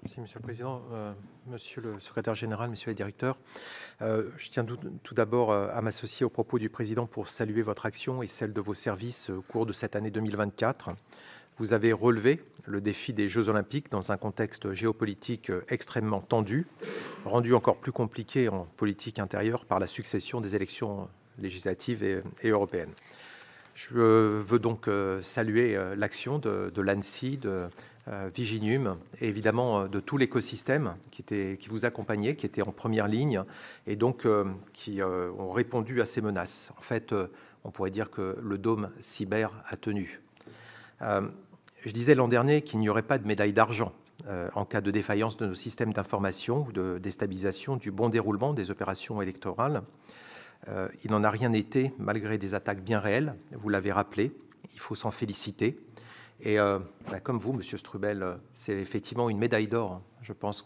Merci, Monsieur le Président. Monsieur le Secrétaire général, Messieurs les directeurs, je tiens tout d'abord à m'associer aux propos du Président pour saluer votre action et celle de vos services au cours de cette année 2024. Vous avez relevé le défi des Jeux Olympiques dans un contexte géopolitique extrêmement tendu, rendu encore plus compliqué en politique intérieure par la succession des élections législatives et européennes. Je veux donc saluer l'action de l'ANSSI, de Viginum et évidemment de tout l'écosystème qui vous accompagnait, qui était en première ligne et donc qui ont répondu à ces menaces. En fait, on pourrait dire que le dôme cyber a tenu. Je disais l'an dernier qu'il n'y aurait pas de médaille d'argent en cas de défaillance de nos systèmes d'information ou de déstabilisation du bon déroulement des opérations électorales. Il n'en a rien été, malgré des attaques bien réelles. Vous l'avez rappelé, il faut s'en féliciter. Et comme vous, Monsieur Strubel, c'est effectivement une médaille d'or, je pense,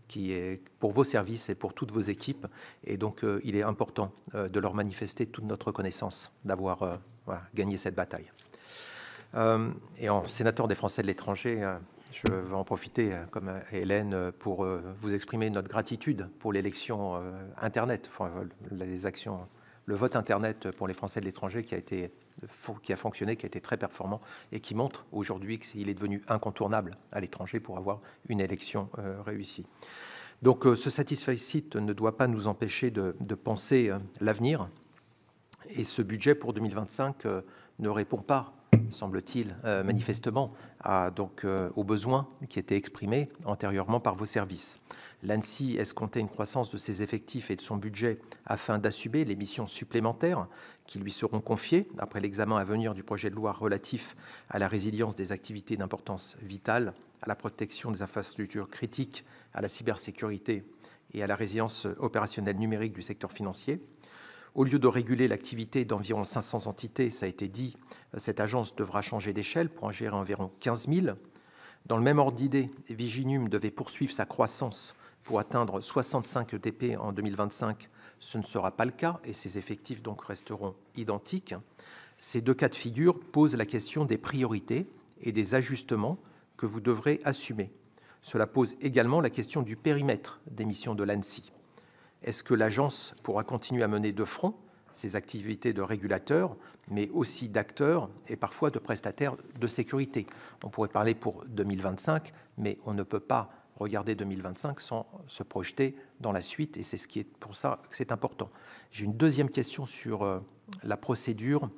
qui est pour vos services et pour toutes vos équipes. Et donc, il est important de leur manifester toute notre reconnaissance d'avoir gagné cette bataille. Et en sénateur des Français de l'étranger, je veux en profiter, comme Hélène, pour vous exprimer notre gratitude pour l'élection Internet, enfin, les actions, le vote Internet pour les Français de l'étranger qui a fonctionné, qui a été très performant et qui montre aujourd'hui qu'il est devenu incontournable à l'étranger pour avoir une élection réussie. Donc ce satisfecit ne doit pas nous empêcher de penser l'avenir. Et ce budget pour 2025 ne répond pas, semble-t-il, manifestement, aux besoins qui étaient exprimés antérieurement par vos services. L'ANSSI escomptait une croissance de ses effectifs et de son budget afin d'assumer les missions supplémentaires qui lui seront confiées après l'examen à venir du projet de loi relatif à la résilience des activités d'importance vitale, à la protection des infrastructures critiques, à la cybersécurité et à la résilience opérationnelle numérique du secteur financier. Au lieu de réguler l'activité d'environ 500 entités, ça a été dit, cette agence devra changer d'échelle pour en gérer environ 15 000. Dans le même ordre d'idée, Viginum devait poursuivre sa croissance pour atteindre 65 ETP en 2025. Ce ne sera pas le cas et ses effectifs donc resteront identiques. Ces deux cas de figure posent la question des priorités et des ajustements que vous devrez assumer. Cela pose également la question du périmètre des missions de l'ANSSI. Est-ce que l'agence pourra continuer à mener de front ses activités de régulateur, mais aussi d'acteur et parfois de prestataire de sécurité? On pourrait parler pour 2025, mais on ne peut pas regarder 2025 sans se projeter dans la suite, et c'est ce qui est pour ça que c'est important. J'ai une deuxième question sur la procédure.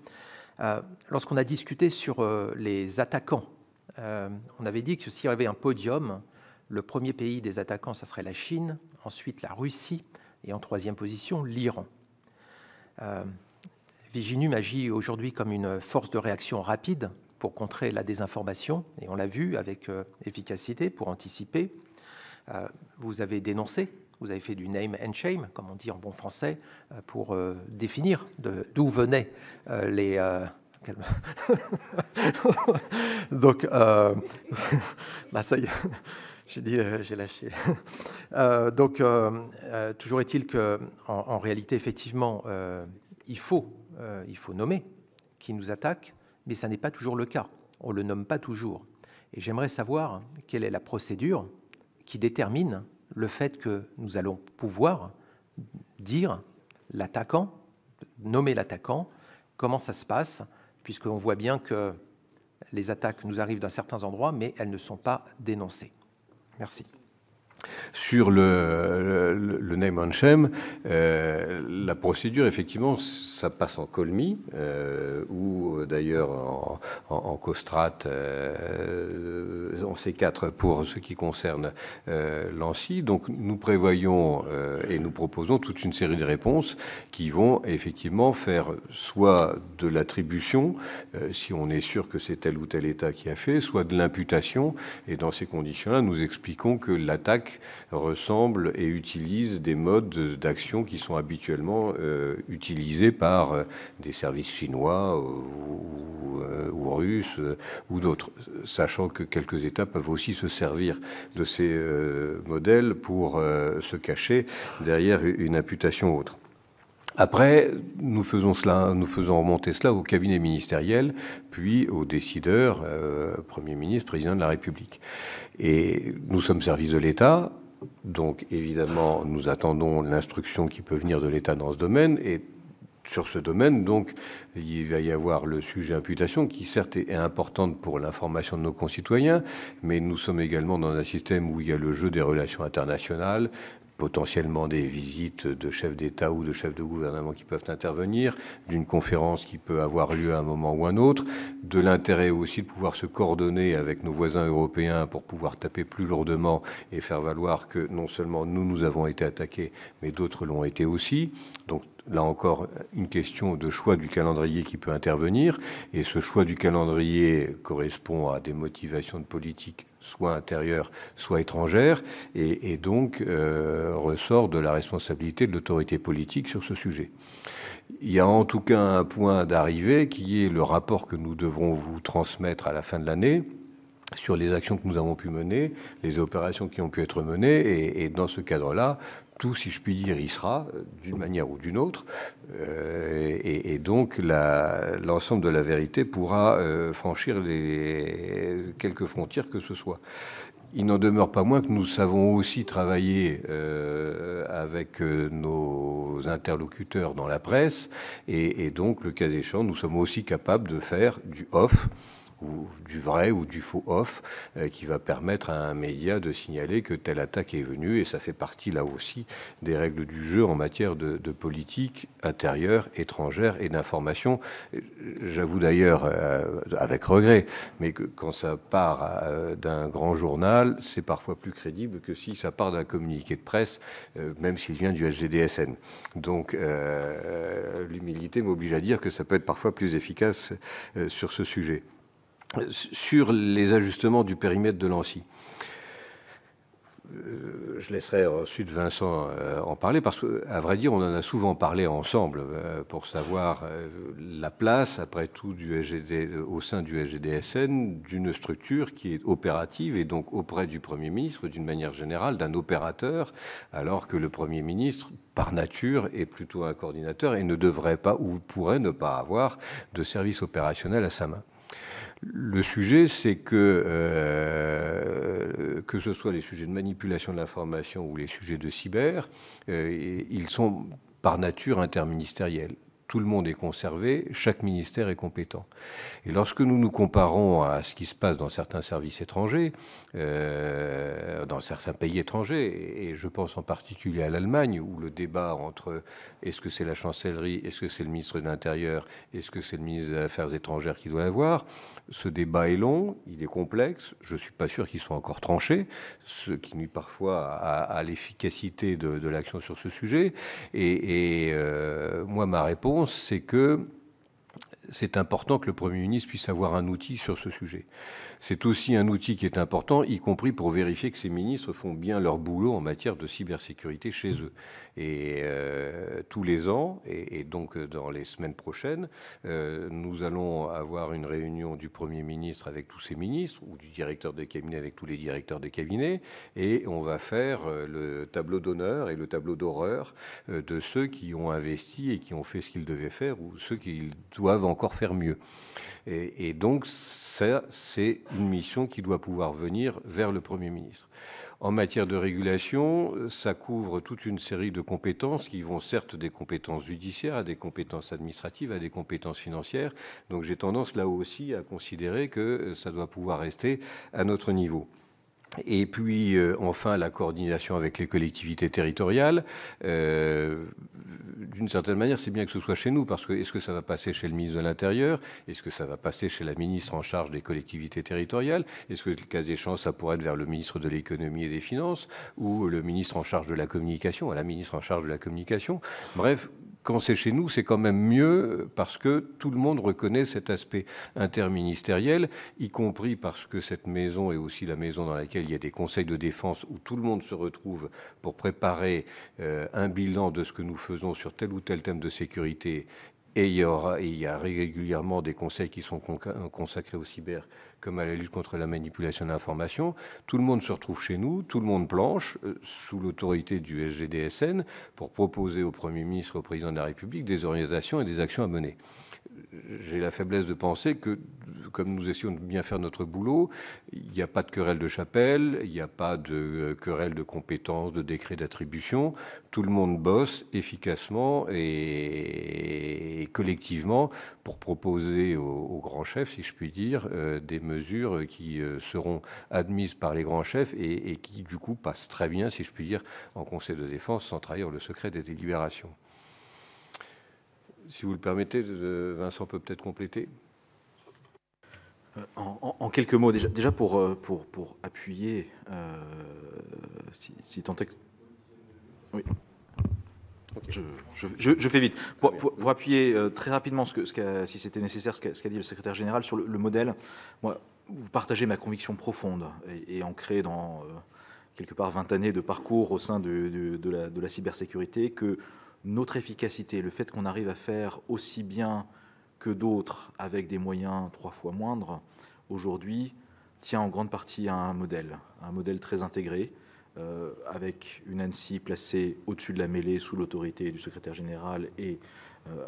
Lorsqu'on a discuté sur les attaquants, on avait dit que s'il y avait un podium, le premier pays des attaquants, ça serait la Chine, ensuite la Russie, et en troisième position, l'Iran. Viginum agit aujourd'hui comme une force de réaction rapide pour contrer la désinformation, et on l'a vu avec efficacité pour anticiper. Vous avez dénoncé, vous avez fait du name and shame, comme on dit en bon français, pour définir d'où venaient les... Donc, bah ça y est. J'ai dit, j'ai lâché. Toujours est-il qu'en réalité, effectivement, il faut nommer qui nous attaque, mais ça n'est pas toujours le cas. On ne le nomme pas toujours. Et j'aimerais savoir quelle est la procédure qui détermine le fait que nous allons pouvoir dire l'attaquant, nommer l'attaquant, comment ça se passe, puisqu'on voit bien que les attaques nous arrivent dans certains endroits, mais elles ne sont pas dénoncées. Merci. Sur le name and shame, la procédure, effectivement, ça passe en colmi, ou d'ailleurs en costrate, en C4 pour ce qui concerne l'ANSSI. Donc nous prévoyons et nous proposons toute une série de réponses qui vont effectivement faire soit de l'attribution, si on est sûr que c'est tel ou tel État qui a fait, soit de l'imputation. Et dans ces conditions-là, nous expliquons que l'attaque ressemble et utilise des modes d'action qui sont habituellement utilisés par des services chinois ou russes ou d'autres, sachant que quelques États peuvent aussi se servir de ces modèles pour se cacher derrière une imputation autre. Après, nous faisons remonter cela au cabinet ministériel, puis aux décideurs, Premier ministre, Président de la République. Et nous sommes service de l'État, donc évidemment, nous attendons l'instruction qui peut venir de l'État dans ce domaine, et sur ce domaine, donc, il va y avoir le sujet imputation, qui certes est importante pour l'information de nos concitoyens, mais nous sommes également dans un système où il y a le jeu des relations internationales, potentiellement des visites de chefs d'État ou de chefs de gouvernement qui peuvent intervenir, d'une conférence qui peut avoir lieu à un moment ou un autre, de l'intérêt aussi de pouvoir se coordonner avec nos voisins européens pour pouvoir taper plus lourdement et faire valoir que non seulement nous avons été attaqués, mais d'autres l'ont été aussi. Donc là encore, une question de choix du calendrier qui peut intervenir, et ce choix du calendrier correspond à des motivations de politique soit intérieure, soit étrangère, et donc ressort de la responsabilité de l'autorité politique sur ce sujet. Il y a en tout cas un point d'arrivée qui est le rapport que nous devrons vous transmettre à la fin de l'année sur les actions que nous avons pu mener, les opérations qui ont pu être menées, et dans ce cadre-là, tout, si je puis dire, y sera, d'une manière ou d'une autre, et donc l'ensemble de la vérité pourra franchir quelques frontières que ce soit. Il n'en demeure pas moins que nous savons aussi travailler avec nos interlocuteurs dans la presse, et donc, le cas échéant, nous sommes aussi capables de faire du off, ou du vrai ou du faux off, qui va permettre à un média de signaler que telle attaque est venue, et ça fait partie là aussi des règles du jeu en matière de politique intérieure, étrangère et d'information. J'avoue d'ailleurs, avec regret, mais que quand ça part d'un grand journal, c'est parfois plus crédible que si ça part d'un communiqué de presse, même s'il vient du SGDSN. Donc l'humilité m'oblige à dire que ça peut être parfois plus efficace sur ce sujet. Sur les ajustements du périmètre de l'ANSSI, je laisserai ensuite Vincent en parler, parce qu'à vrai dire, on en a souvent parlé ensemble pour savoir la place, après tout, au sein du SGDSN, d'une structure qui est opérative, et donc auprès du Premier ministre, d'une manière générale, d'un opérateur, alors que le Premier ministre, par nature, est plutôt un coordinateur et ne devrait pas, ou pourrait ne pas avoir, de service opérationnel à sa main. Le sujet, c'est que ce soit les sujets de manipulation de l'information ou les sujets de cyber, ils sont par nature interministériels. Tout le monde est conservé, chaque ministère est compétent. Et lorsque nous nous comparons à ce qui se passe dans certains services étrangers, dans certains pays étrangers, et je pense en particulier à l'Allemagne, où le débat entre est-ce que c'est la chancellerie, est-ce que c'est le ministre de l'Intérieur, est-ce que c'est le ministre des Affaires étrangères qui doit l'avoir, ce débat est long, il est complexe, je ne suis pas sûr qu'il soit encore tranché, ce qui nuit parfois à l'efficacité de l'action sur ce sujet. Et moi, ma réponse, c'est que c'est important que le Premier ministre puisse avoir un outil sur ce sujet. C'est aussi un outil qui est important, y compris pour vérifier que ces ministres font bien leur boulot en matière de cybersécurité chez eux. Et tous les ans, et donc dans les semaines prochaines, nous allons avoir une réunion du Premier ministre avec tous ses ministres, ou du directeur de cabinet avec tous les directeurs de cabinet, et on va faire le tableau d'honneur et le tableau d'horreur de ceux qui ont investi et qui ont fait ce qu'ils devaient faire, ou ceux qui doivent encore faire mieux. Et donc, ça, c'est une mission qui doit pouvoir venir vers le Premier ministre. En matière de régulation, ça couvre toute une série de compétences qui vont certes des compétences judiciaires, à des compétences administratives, à des compétences financières. Donc j'ai tendance là aussi à considérer que ça doit pouvoir rester à notre niveau. Et puis, enfin, la coordination avec les collectivités territoriales. D'une certaine manière, c'est bien que ce soit chez nous, parce que est-ce que ça va passer chez le ministre de l'Intérieur? Est-ce que ça va passer chez la ministre en charge des collectivités territoriales? Est-ce que, le cas échéant, ça pourrait être vers le ministre de l'Économie et des Finances, ou le ministre en charge de la communication, à la ministre en charge de la communication? Bref, quand c'est chez nous, c'est quand même mieux, parce que tout le monde reconnaît cet aspect interministériel, y compris parce que cette maison est aussi la maison dans laquelle il y a des conseils de défense où tout le monde se retrouve pour préparer un bilan de ce que nous faisons sur tel ou tel thème de sécurité, Et il y a régulièrement des conseils qui sont consacrés au cyber, comme à la lutte contre la manipulation d'informations. Tout le monde se retrouve chez nous, tout le monde planche, sous l'autorité du SGDSN, pour proposer au Premier ministre et au Président de la République des orientations et des actions à mener. J'ai la faiblesse de penser que, comme nous essayons de bien faire notre boulot, il n'y a pas de querelle de chapelle, il n'y a pas de querelle de compétences, de décrets d'attribution. Tout le monde bosse efficacement et collectivement pour proposer aux grands chefs, si je puis dire, des mesures qui seront admises par les grands chefs et qui, du coup, passent très bien, si je puis dire, en Conseil de défense, sans trahir le secret des délibérations. Si vous le permettez, Vincent peut peut-être compléter. En quelques mots, déjà pour appuyer, si tant est que... Oui. Okay. Je fais vite. Pour appuyer très rapidement, si c'était nécessaire, ce qu'a dit le secrétaire général sur le modèle, moi, vous partagez ma conviction profonde et ancrée dans quelque part 20 années de parcours au sein de la cybersécurité, que notre efficacité, le fait qu'on arrive à faire aussi bien que d'autres avec des moyens 3 fois moindres, aujourd'hui, tient en grande partie à un modèle très intégré, avec une ANSSI placée au-dessus de la mêlée, sous l'autorité du secrétaire général et,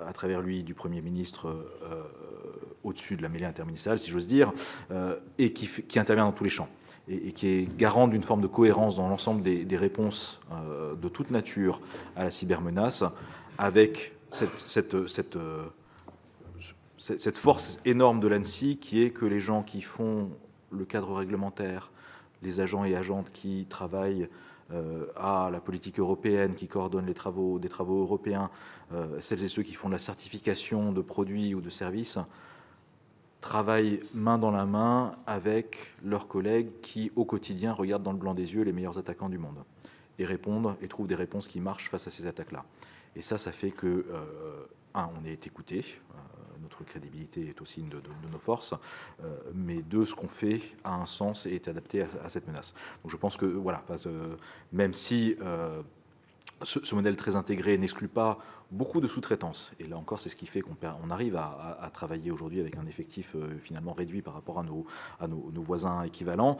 à travers lui, du Premier ministre, au-dessus de la mêlée interministérielle, si j'ose dire, et qui intervient dans tous les champs. Et qui est garant d'une forme de cohérence dans l'ensemble des réponses de toute nature à la cybermenace, avec cette force énorme de l'ANSSI qui est que les gens qui font le cadre réglementaire, les agents et agentes qui travaillent à la politique européenne, qui coordonnent des travaux européens, celles et ceux qui font de la certification de produits ou de services, travaillent main dans la main avec leurs collègues qui, au quotidien, regardent dans le blanc des yeux les meilleurs attaquants du monde et répondent et trouvent des réponses qui marchent face à ces attaques-là. Et ça fait que, on est écouté, notre crédibilité est aussi une de nos forces, mais deux, ce qu'on fait a un sens et est adapté à cette menace. Donc je pense que, voilà, même si ce modèle très intégré n'exclut pas beaucoup de sous-traitance. Et là encore, c'est ce qui fait qu'on arrive à travailler aujourd'hui avec un effectif finalement réduit par rapport à nos voisins équivalents.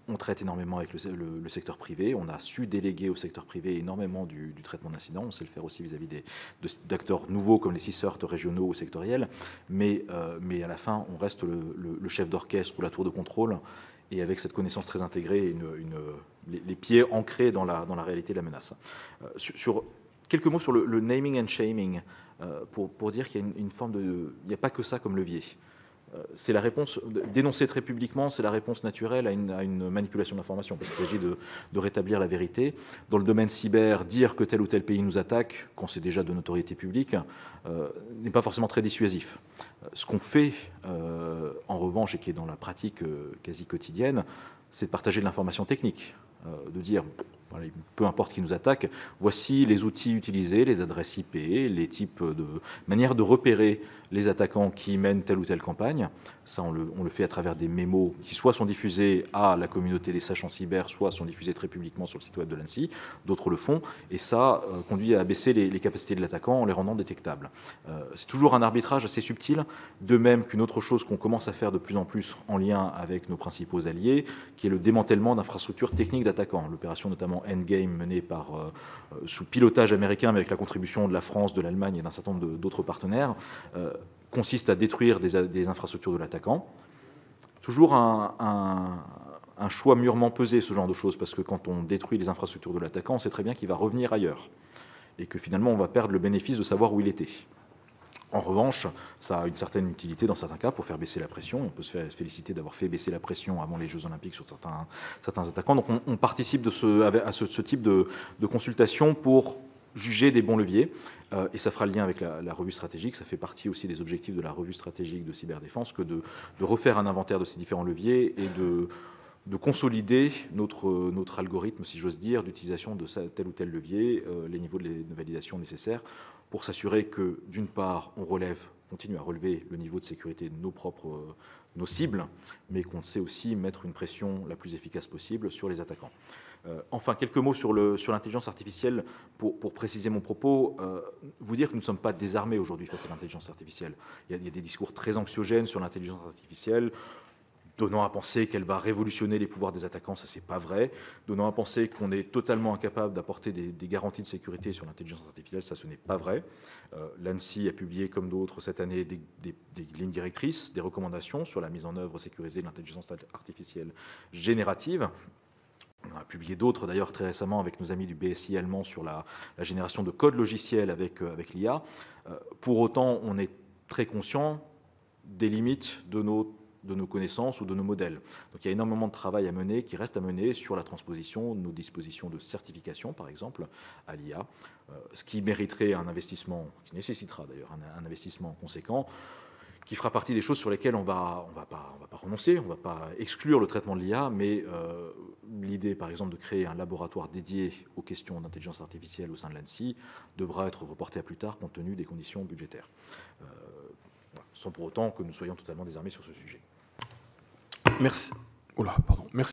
On traite énormément avec le secteur privé. On a su déléguer au secteur privé énormément du traitement d'incidents. On sait le faire aussi vis-à-vis d'acteurs nouveaux comme les CISORT régionaux ou sectoriels. Mais à la fin, on reste le chef d'orchestre ou la tour de contrôle. Et avec cette connaissance très intégrée, les pieds ancrés dans la réalité de la menace. Sur quelques mots sur le naming and shaming, pour dire qu'il y a une forme de... Il n'y a pas que ça comme levier. C'est la réponse, dénoncer très publiquement, c'est la réponse naturelle à une manipulation de l'information, parce qu'il s'agit de rétablir la vérité. Dans le domaine cyber, dire que tel ou tel pays nous attaque, quand c'est déjà de notoriété publique, n'est pas forcément très dissuasif. Ce qu'on fait, en revanche, et qui est dans la pratique quasi quotidienne, c'est de partager de l'information technique, de dire... peu importe qui nous attaque, voici les outils utilisés, les adresses IP, les types de manières de repérer les attaquants qui mènent telle ou telle campagne. Ça, on le fait à travers des mémos qui soit sont diffusés à la communauté des sachants cyber, soit sont diffusés très publiquement sur le site web de l'ANSSI. D'autres le font. Et ça conduit à abaisser les capacités de l'attaquant en les rendant détectables. C'est toujours un arbitrage assez subtil, de même qu'une autre chose qu'on commence à faire de plus en plus en lien avec nos principaux alliés, qui est le démantèlement d'infrastructures techniques d'attaquants. L'opération notamment Endgame menée sous pilotage américain, mais avec la contribution de la France, de l'Allemagne et d'un certain nombre d'autres partenaires, consiste à détruire des infrastructures de l'attaquant. Toujours un choix mûrement pesé, ce genre de choses, parce que quand on détruit les infrastructures de l'attaquant, on sait très bien qu'il va revenir ailleurs, et que finalement on va perdre le bénéfice de savoir où il était. En revanche, ça a une certaine utilité dans certains cas pour faire baisser la pression. On peut se féliciter d'avoir fait baisser la pression avant les Jeux Olympiques sur certains attaquants. Donc on participe à ce type de consultation pour juger des bons leviers. Et ça fera le lien avec la revue stratégique. Ça fait partie aussi des objectifs de la revue stratégique de cyberdéfense que de refaire un inventaire de ces différents leviers et de consolider notre algorithme, si j'ose dire, d'utilisation de tel ou tel levier, les niveaux de validation nécessaires, pour s'assurer que, d'une part, on relève continue à relever le niveau de sécurité de nos cibles, mais qu'on sait aussi mettre une pression la plus efficace possible sur les attaquants. Enfin, quelques mots sur l'intelligence artificielle pour préciser mon propos. Vous dire que nous ne sommes pas désarmés aujourd'hui face à l'intelligence artificielle. Il y a des discours très anxiogènes sur l'intelligence artificielle, donnant à penser qu'elle va révolutionner les pouvoirs des attaquants, ça c'est pas vrai. Donnant à penser qu'on est totalement incapable d'apporter des garanties de sécurité sur l'intelligence artificielle, ça ce n'est pas vrai. L'ANSSI a publié, comme d'autres, cette année des lignes directrices, des recommandations sur la mise en œuvre sécurisée de l'intelligence artificielle générative. On a publié d'autres, d'ailleurs, très récemment avec nos amis du BSI allemand sur la génération de code logiciel avec l'IA. Pour autant, on est très conscient des limites de nos connaissances ou de nos modèles. Donc il y a énormément de travail à mener, qui reste à mener sur la transposition de nos dispositions de certification, par exemple, à l'IA, ce qui mériterait un investissement, qui nécessitera d'ailleurs un investissement conséquent, qui fera partie des choses sur lesquelles on va pas renoncer, on ne va pas exclure le traitement de l'IA, mais l'idée, par exemple, de créer un laboratoire dédié aux questions d'intelligence artificielle au sein de l'ANSSI devra être reportée à plus tard, compte tenu des conditions budgétaires. Sans pour autant que nous soyons totalement désarmés sur ce sujet. Merci. Oula, pardon. Merci.